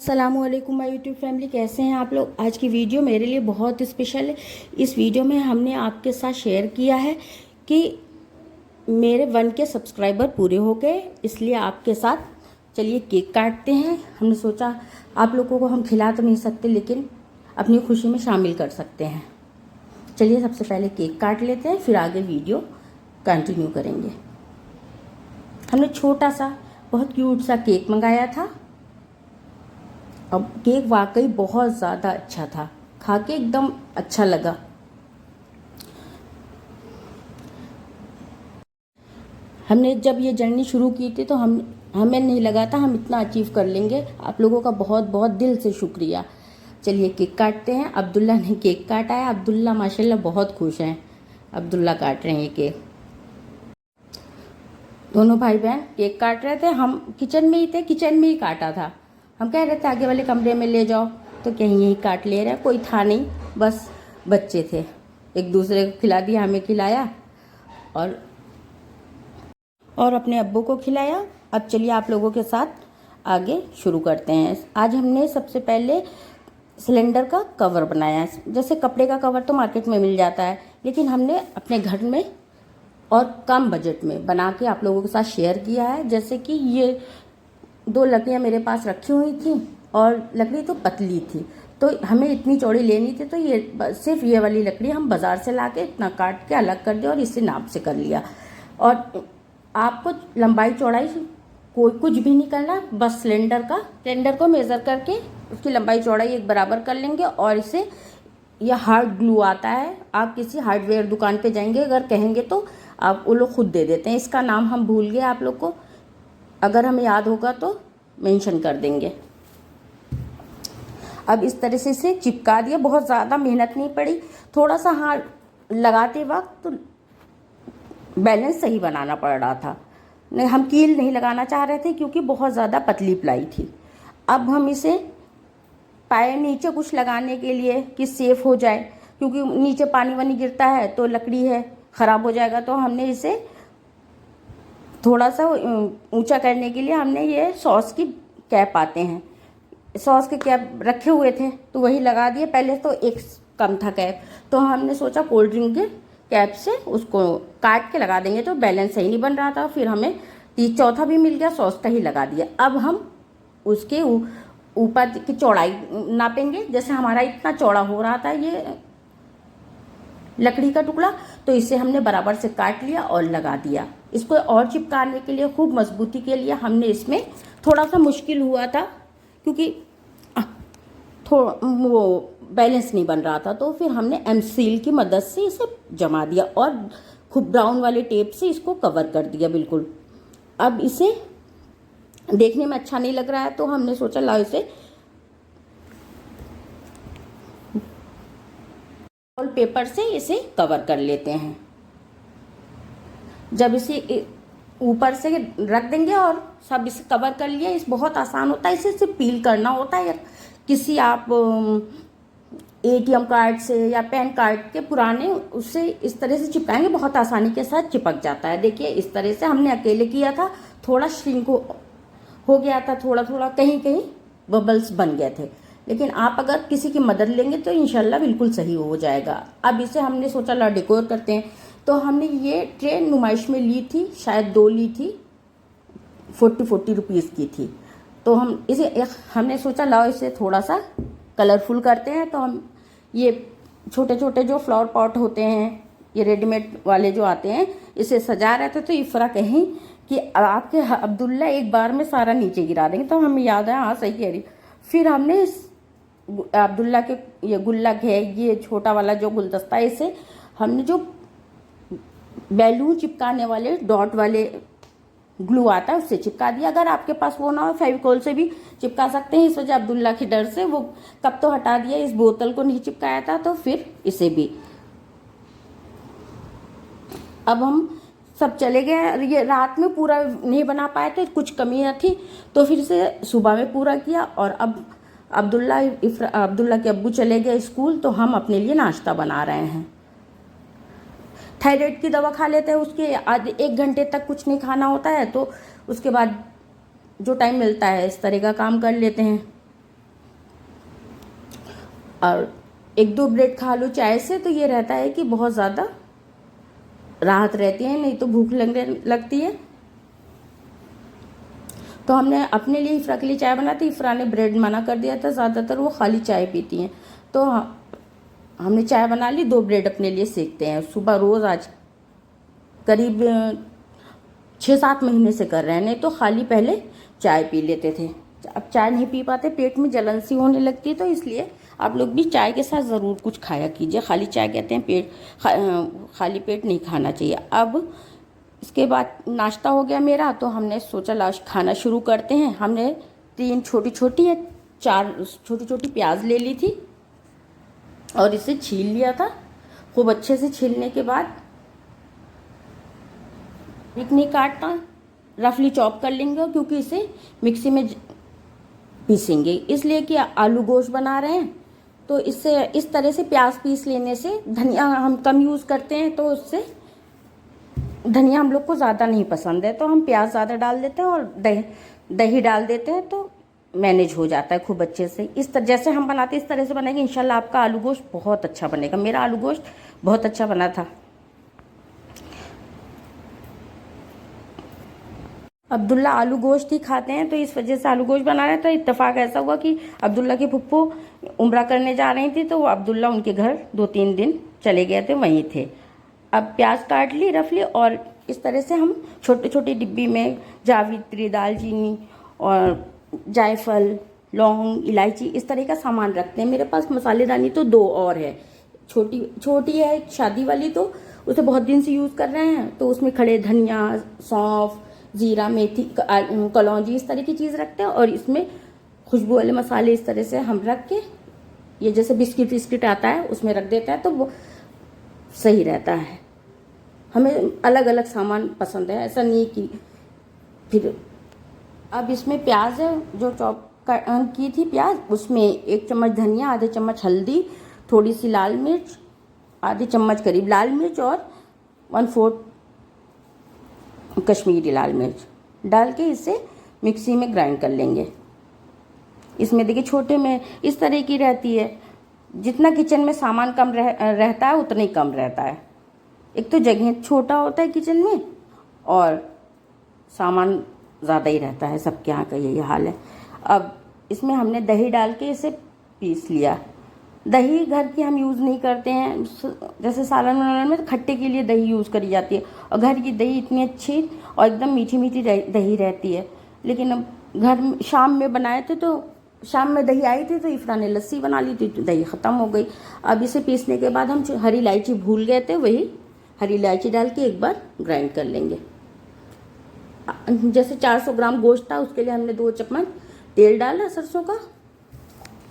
अस्सलामुअलैकुम my YouTube family, कैसे हैं आप लोग। आज की वीडियो मेरे लिए बहुत स्पेशल है। इस वीडियो में हमने आपके साथ शेयर किया है कि मेरे 1K सब्सक्राइबर पूरे हो गए, इसलिए आपके साथ चलिए केक काटते हैं। हमने सोचा आप लोगों को हम खिला तो नहीं सकते, लेकिन अपनी खुशी में शामिल कर सकते हैं। चलिए सबसे पहले केक काट लेते हैं, फिर आगे वीडियो कंटिन्यू करेंगे। हमने छोटा सा बहुत क्यूट सा केक मंगाया था। अब केक वाकई बहुत ज़्यादा अच्छा था, खा के एकदम अच्छा लगा। हमने जब ये जर्नी शुरू की थी तो हमें नहीं लगा था हम इतना अचीव कर लेंगे। आप लोगों का बहुत बहुत दिल से शुक्रिया। चलिए केक काटते हैं। अब्दुल्ला ने केक काटा है। अब्दुल्ला माशाल्लाह बहुत खुश हैं। अब्दुल्ला काट रहे हैं केक। दोनों भाई बहन केक काट रहे थे। हम किचन में ही थे, किचन में ही काटा था। हम कह रहे थे आगे वाले कमरे में ले जाओ, तो कहीं यहीं काट ले रहे। कोई था नहीं, बस बच्चे थे। एक दूसरे को खिला दिया, हमें खिलाया और अपने अब्बू को खिलाया। अब चलिए आप लोगों के साथ आगे शुरू करते हैं। आज हमने सबसे पहले सिलेंडर का कवर बनाया। जैसे कपड़े का कवर तो मार्केट में मिल जाता है, लेकिन हमने अपने घर में और कम बजट में बना के आप लोगों के साथ शेयर किया है। जैसे कि ये 2 लकड़ियाँ मेरे पास रखी हुई थी और लकड़ी तो पतली थी, तो हमें इतनी चौड़ी लेनी थी, तो ये सिर्फ ये वाली लकड़ी हम बाज़ार से लाके इतना काट के अलग कर दिया और इससे नाप से कर लिया। और आपको लंबाई चौड़ाई कोई कुछ भी नहीं करना, बस सिलेंडर को मेज़र करके उसकी लंबाई चौड़ाई एक बराबर कर लेंगे। और इसे यह हार्ड ग्लू आता है, आप किसी हार्डवेयर दुकान पे जाएंगे, अगर कहेंगे तो आप वो लोग खुद दे देते हैं। इसका नाम हम भूल गए, आप लोग को अगर हमें याद होगा तो मेंशन कर देंगे। अब इस तरह से इसे चिपका दिया। बहुत ज़्यादा मेहनत नहीं पड़ी, थोड़ा सा हाथ लगाते वक्त तो बैलेंस सही बनाना पड़ रहा था। नहीं, हम कील नहीं लगाना चाह रहे थे क्योंकि बहुत ज़्यादा पतली प्लाई थी। अब हम इसे पाए नीचे कुछ लगाने के लिए कि सेफ हो जाए, क्योंकि नीचे पानी वानी गिरता है तो लकड़ी है, ख़राब हो जाएगा। तो हमने इसे थोड़ा सा ऊंचा करने के लिए हमने ये सॉस की कैप आते हैं, सॉस के कैप रखे हुए थे तो वही लगा दिए। पहले तो एक कम था कैप, तो हमने सोचा कोल्ड ड्रिंक के कैप से उसको काट के लगा देंगे, तो बैलेंस सही नहीं बन रहा था। फिर हमें चौथा भी मिल गया, सॉस का ही लगा दिया। अब हम उसके ऊपर की चौड़ाई नापेंगे। जैसे हमारा इतना चौड़ा हो रहा था ये लकड़ी का टुकड़ा, तो इसे हमने बराबर से काट लिया और लगा दिया। इसको और चिपकाने के लिए, खूब मजबूती के लिए हमने इसमें थोड़ा सा मुश्किल हुआ था, क्योंकि वो बैलेंस नहीं बन रहा था। तो फिर हमने एम सील की मदद से इसे जमा दिया और खूब ब्राउन वाले टेप से इसको कवर कर दिया बिल्कुल। अब इसे देखने में अच्छा नहीं लग रहा है, तो हमने सोचा लाओ इसे पेपर से इसे कवर कर लेते हैं। जब इसे ऊपर से रख देंगे और सब इसे कवर कर लिया, इस बहुत आसान होता है। इसे सिर्फ पील करना होता है, किसी आप ATM कार्ड से या पैन कार्ड के पुराने, उससे इस तरह से चिपकाएंगे, बहुत आसानी के साथ चिपक जाता है। देखिए इस तरह से हमने अकेले किया था, थोड़ा श्रिंक हो गया था, थोड़ा थोड़ा कहीं कहीं बबल्स बन गए थे, लेकिन आप अगर किसी की मदद लेंगे तो इंशाल्लाह बिल्कुल सही हो जाएगा। अब इसे हमने सोचा ला डेकोर करते हैं, तो हमने ये ट्रे नुमाइश में ली थी, शायद 2 ली थी, 40 रुपीज़ की थी। तो हमने सोचा लाओ इसे थोड़ा सा कलरफुल करते हैं। तो हम ये छोटे छोटे जो फ्लावर पॉट होते हैं, ये रेडीमेड वाले जो आते हैं, इसे सजा रहे थे। तो इफ़रा कहीं कि आपके अब्दुल्ला एक बार में सारा नीचे गिरा देंगे, तो हमें याद है, हाँ सही कह रही। फिर हमने इस अब्दुल्ला के ये गुल्लक है, ये छोटा वाला जो गुलदस्ता है, इसे हमने जो बैलून चिपकाने वाले डॉट वाले ग्लू आता है उससे चिपका दिया। अगर आपके पास वो ना हो, फेविकोल से भी चिपका सकते हैं। इस वजह अब्दुल्ला के डर से वो कब तो हटा दिया, इस बोतल को नहीं चिपकाया था, तो फिर इसे भी। अब हम सब चले गए। ये रात में पूरा नहीं बना पाए थे, कुछ कमियां थी, तो फिर इसे सुबह में पूरा किया। और अब अब्दुल्ला के अब्बू चले गए स्कूल, तो हम अपने लिए नाश्ता बना रहे हैं। थायराइड की दवा खा लेते हैं, उसके आधे 1 घंटे तक कुछ नहीं खाना होता है, तो उसके बाद जो टाइम मिलता है इस तरह का काम कर लेते हैं। और एक दो ब्रेड खा लो चाय से तो ये रहता है कि बहुत ज़्यादा राहत रहती है, नहीं तो भूख लगने लगती है। तो हमने अपने लिए इफ़रा के लिए चाय बनाई थी। इफ़रा ने ब्रेड मना कर दिया था, ज़्यादातर वो खाली चाय पीती हैं। तो हमने चाय बना ली, 2 ब्रेड अपने लिए सेकते हैं सुबह रोज़। आज करीब 6-7 महीने से कर रहे हैं, नहीं तो खाली पहले चाय पी लेते थे। अब चाय नहीं पी पाते, पेट में जलन सी होने लगती है, तो इसलिए आप लोग भी चाय के साथ ज़रूर कुछ खाया कीजिए। खाली चाय कहते हैं खाली पेट नहीं खाना चाहिए। अब इसके बाद नाश्ता हो गया मेरा, तो हमने सोचा लास्ट खाना शुरू करते हैं। हमने 3 छोटी छोटी या 4 छोटी छोटी प्याज ले ली थी और इसे छील लिया था। खूब अच्छे से छीलने के बाद एक नहीं काटना, रफली चॉप कर लेंगे, क्योंकि इसे मिक्सी में पीसेंगे, इसलिए कि आलू गोश्त बना रहे हैं। तो इससे इस तरह से प्याज पीस लेने से, धनिया हम कम यूज़ करते हैं तो उससे धनिया हम लोग को ज़्यादा नहीं पसंद है, तो हम प्याज ज़्यादा डाल देते हैं और दही डाल देते हैं, तो मैनेज हो जाता है खूब अच्छे से। इस तरह जैसे हम बनाते हैं इस तरह से बनाएंगे, इंशाल्लाह आपका आलू गोश्त बहुत अच्छा बनेगा। मेरा आलू गोश्त बहुत अच्छा बना था। अब्दुल्ला आलू गोश्त ही खाते हैं, तो इस वजह से आलू गोश्त बना रहे थे। इत्तेफाक ऐसा हुआ कि अब्दुल्ला की फुप्पो उम्रा करने जा रही थी, तो वो अब्दुल्ला उनके घर 2-3 दिन चले गए थे, वहीं थे। अब प्याज काट ली रफली, और इस तरह से हम छोटे छोटे डिब्बी में जावित्री, दालचीनी और जायफल, लौंग, इलायची इस तरह का सामान रखते हैं। मेरे पास मसालेदानी तो 2 और है। छोटी है शादी वाली, तो उसे बहुत दिन से यूज़ कर रहे हैं, तो उसमें खड़े धनिया, सौंफ, जीरा, मेथी, कलौंजी इस तरह की चीज़ रखते हैं। और इसमें खुशबू वाले मसाले इस तरह से हम रख के, ये जैसे बिस्किट आता है उसमें रख देता है, तो वो सही रहता है। हमें अलग अलग सामान पसंद है, ऐसा नहीं कि फिर। अब इसमें प्याज है जो चॉप की थी प्याज, उसमें 1 चम्मच धनिया, आधे चम्मच हल्दी, थोड़ी सी लाल मिर्च, आधे चम्मच करीब लाल मिर्च और 1/4 कश्मीरी लाल मिर्च डाल के इसे मिक्सी में ग्राइंड कर लेंगे। इसमें देखिए छोटे में इस तरह की रहती है, जितना किचन में सामान कम रहता है उतना ही कम रहता है। एक तो जगह छोटा होता है किचन में और सामान ज़्यादा ही रहता है, सबके यहाँ का यही हाल है। अब इसमें हमने दही डाल के इसे पीस लिया। दही घर की हम यूज़ नहीं करते हैं, जैसे सालन वालन में खट्टे के लिए दही यूज़ करी जाती है, और घर की दही इतनी अच्छी और एकदम मीठी मीठी दही रहती है। लेकिन अब घर शाम में बनाए थे, तो शाम में दही आई थी, तो इफ़रा ने लस्सी बना ली थी, तो दही ख़त्म हो गई। अब इसे पीसने के बाद हम हरी इलायची भूल गए थे, वही हरी इलायची डाल के एक बार ग्राइंड कर लेंगे। जैसे 400 ग्राम गोश्त था, उसके लिए हमने 2 चम्मच तेल डाला सरसों का।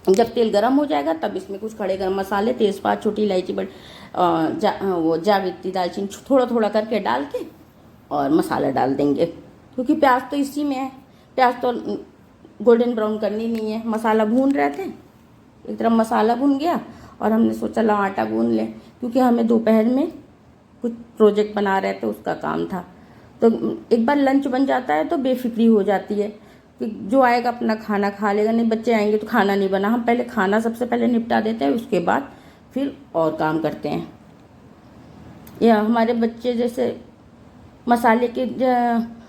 जब तेल गर्म हो जाएगा तब इसमें कुछ खड़े गरम मसाले, तेज़पात, छोटी इलायची, वो जावित्री, दालचीनी थोड़ा थोड़ा करके डाल के और मसाला डाल देंगे, क्योंकि प्याज तो इसी में है। प्याज तो गोल्डन ब्राउन करनी नहीं है। मसाला भून रहे थे, एक तरफ मसाला भून गया और हमने सोचा ला आटा गूंद लें, क्योंकि हमें दोपहर में कुछ प्रोजेक्ट बना रहे थे, उसका काम था। तो एक बार लंच बन जाता है तो बेफिक्री हो जाती है कि जो आएगा अपना खाना खा लेगा, नहीं बच्चे आएंगे तो खाना नहीं बना। हम पहले खाना सबसे पहले निपटा देते हैं, उसके बाद फिर और काम करते हैं। या हमारे बच्चे जैसे मसाले के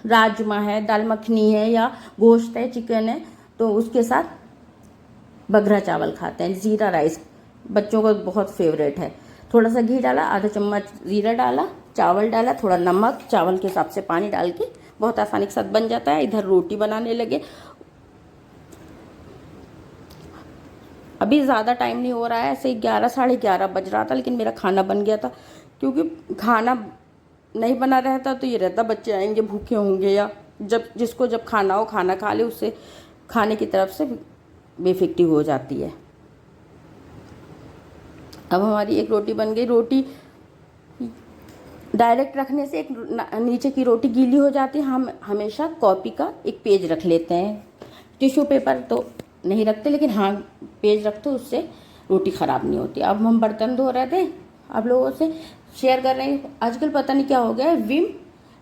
राजमा है, दाल मखनी है या गोश्त है, चिकन है, तो उसके साथ बघरा चावल खाते हैं। ज़ीरा राइस बच्चों का बहुत फेवरेट है। थोड़ा सा घी डाला, आधा चम्मच ज़ीरा डाला, चावल डाला, थोड़ा नमक, चावल के हिसाब से पानी डाल के बहुत आसानी के साथ बन जाता है। इधर रोटी बनाने लगे। अभी ज़्यादा टाइम नहीं हो रहा है, ऐसे 11 साढ़े 11 बज रहा था, लेकिन मेरा खाना बन गया था। क्योंकि खाना नहीं बना रहता तो ये रहता बच्चे आएंगे भूखे होंगे, या जिसको जब खाना हो खाना खा ले, उससे खाने की तरफ से बेफिक्री हो जाती है। अब हमारी एक रोटी बन गई। रोटी डायरेक्ट रखने से एक नीचे की रोटी गीली हो जाती है। हम हमेशा कॉपी का एक पेज रख लेते हैं, टिश्यू पेपर तो नहीं रखते, लेकिन हाँ पेज रखते, उससे रोटी ख़राब नहीं होती। अब हम बर्तन धो रहे थे, आप लोगों से शेयर कर रहे हैं। आजकल पता नहीं क्या हो गया है, विम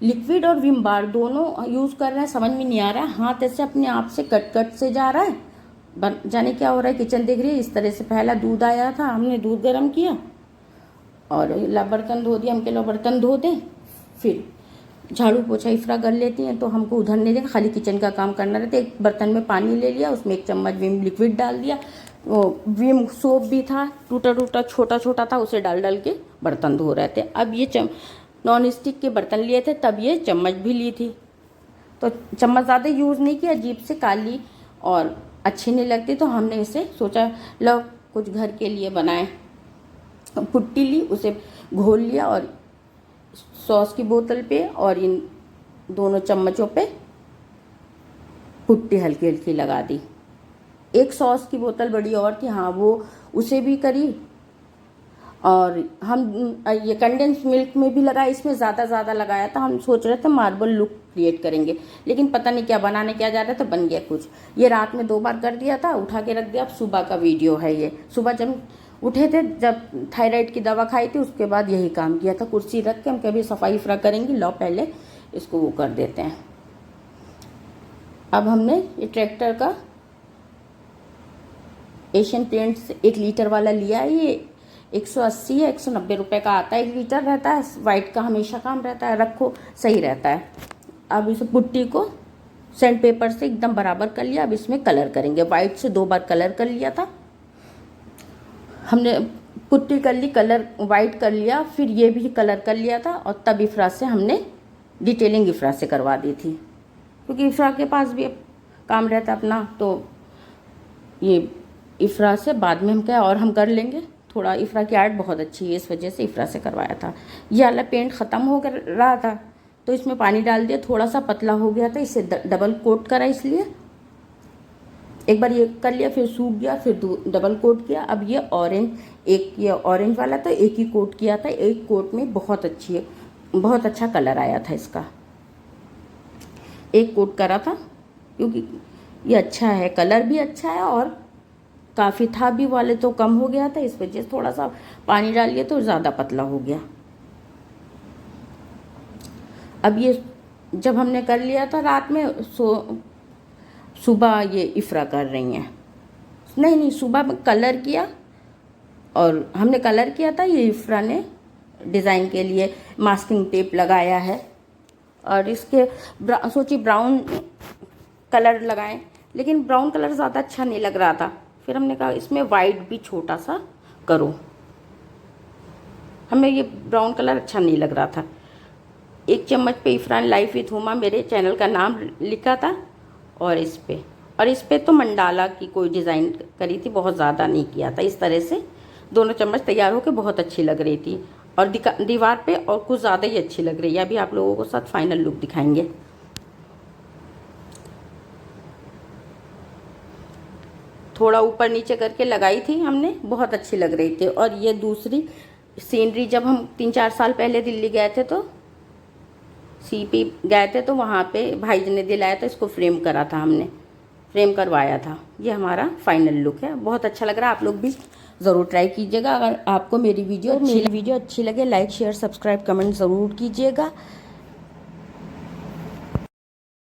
लिक्विड और विम बार दोनों यूज़ कर रहे हैं, समझ में नहीं आ रहा है। हाथ ऐसे अपने आप से कट से जा रहा है जाने क्या हो रहा है। किचन देख रही है इस तरह से, पहला दूध आया था, हमने दूध गर्म किया और बर्तन धो दिया। हम के लो बर्तन धो दें, फिर झाड़ू पोछा इफ्रा कर लेती हैं तो हमको उधर नहीं देगा, खाली किचन का काम करना रहता है। एक बर्तन में पानी ले लिया, उसमें 1 चम्मच विम लिक्विड डाल दिया, वो विम सोप भी था टूटा टूटा छोटा छोटा था, उसे डाल डाल के बर्तन धो रहे थे। अब ये नॉन स्टिक के बर्तन लिए थे, तब ये चम्मच भी ली थी, तो चम्मच ज़्यादा यूज़ नहीं किया, अजीब से काली और अच्छी नहीं लगती, तो हमने इसे सोचा लो कुछ घर के लिए बनाए। पुट्टी ली, उसे घोल लिया और सॉस की बोतल पे और इन दोनों चम्मचों पे पुट्टी हल्की हल्की लगा दी। एक सॉस की बोतल बड़ी और थी, हाँ वो उसे भी करी, और हम ये कंडेंस मिल्क में भी लगाया, इसमें ज़्यादा लगाया था। हम सोच रहे थे मार्बल लुक क्रिएट करेंगे, लेकिन पता नहीं क्या बनाने क्या जा रहा था, बन गया कुछ। ये रात में 2 बार कर दिया था, उठा के रख दिया। अब सुबह का वीडियो है ये, सुबह जब उठे थे, जब थायराइड की दवा खाई थी उसके बाद यही काम किया था। कुर्सी रख के हम कभी सफाई फ्रा करेंगे, लो पहले इसको वो कर देते हैं। अब हमने ये ट्रैक्टर का एशियन पेंट्स 1 लीटर वाला लिया है। ये 180 या 190 रुपये का आता है, 1 लीटर रहता है। वाइट का हमेशा काम रहता है, रखो सही रहता है। अब इस पुट्टी को सैंड पेपर से एकदम बराबर कर लिया। अब इसमें कलर करेंगे, वाइट से 2 बार कलर कर लिया था हमने, पुट्टी कर ली, कलर वाइट कर लिया, फिर ये भी कलर कर लिया था, और तब इफ्रा से हमने डिटेलिंग इफ्रा से करवा दी थी, क्योंकि इफ्रा के पास भी काम रहता अपना, तो ये इफ्रा से बाद में हम क्या और हम कर लेंगे। थोड़ा इफ्रा की आर्ट बहुत अच्छी है, इस वजह से इफ्रा से करवाया था। ये वाला पेंट ख़त्म हो रहा था तो इसमें पानी डाल दिया, थोड़ा सा पतला हो गया था, इसे डबल कोट करा, इसलिए एक बार ये कर लिया, फिर सूख गया, फिर डबल कोट किया। अब ये ऑरेंज वाला तो एक ही कोट किया था, एक कोट में बहुत अच्छा कलर आया था इसका, एक कोट करा था, क्योंकि ये अच्छा है, कलर भी अच्छा है और काफ़ी था भी, वाले तो कम हो गया था, इस वजह से थोड़ा सा पानी डाल लिया तो ज़्यादा पतला हो गया। अब ये जब हमने कर लिया था रात में, सुबह ये इफ्रा कर रही हैं, नहीं सुबह में कलर किया, और हमने कलर किया था, ये इफ्रा ने डिज़ाइन के लिए मास्किंग टेप लगाया है, और इसके सोची ब्राउन कलर लगाएं, लेकिन ब्राउन कलर ज़्यादा अच्छा नहीं लग रहा था, फिर हमने कहा इसमें वाइट भी छोटा सा करो। हमें ये ब्राउन कलर अच्छा नहीं लग रहा था। 1 चम्मच पे इफ्रा लाइफ विथ हुमा मेरे चैनल का नाम लिखा था, और इस पे तो मंडाला की कोई डिज़ाइन करी थी, बहुत ज़्यादा नहीं किया था। इस तरह से दोनों चम्मच तैयार होकर बहुत अच्छी लग रही थी, और दीवार पे और कुछ ज़्यादा ही अच्छी लग रही है। अभी आप लोगों को साथ फाइनल लुक दिखाएंगे। थोड़ा ऊपर नीचे करके लगाई थी हमने, बहुत अच्छी लग रही थी। और ये दूसरी सीनरी, जब हम 3-4 साल पहले दिल्ली गए थे तो सीपी गए थे, तो वहाँ पे भाई जी ने दिलाया था, इसको फ्रेम करा था, हमने फ्रेम करवाया था। ये हमारा फाइनल लुक है, बहुत अच्छा लग रहा है। आप लोग भी ज़रूर ट्राई कीजिएगा। अगर आपको मेरी वीडियो अच्छी लगे, लाइक शेयर सब्सक्राइब कमेंट ज़रूर कीजिएगा।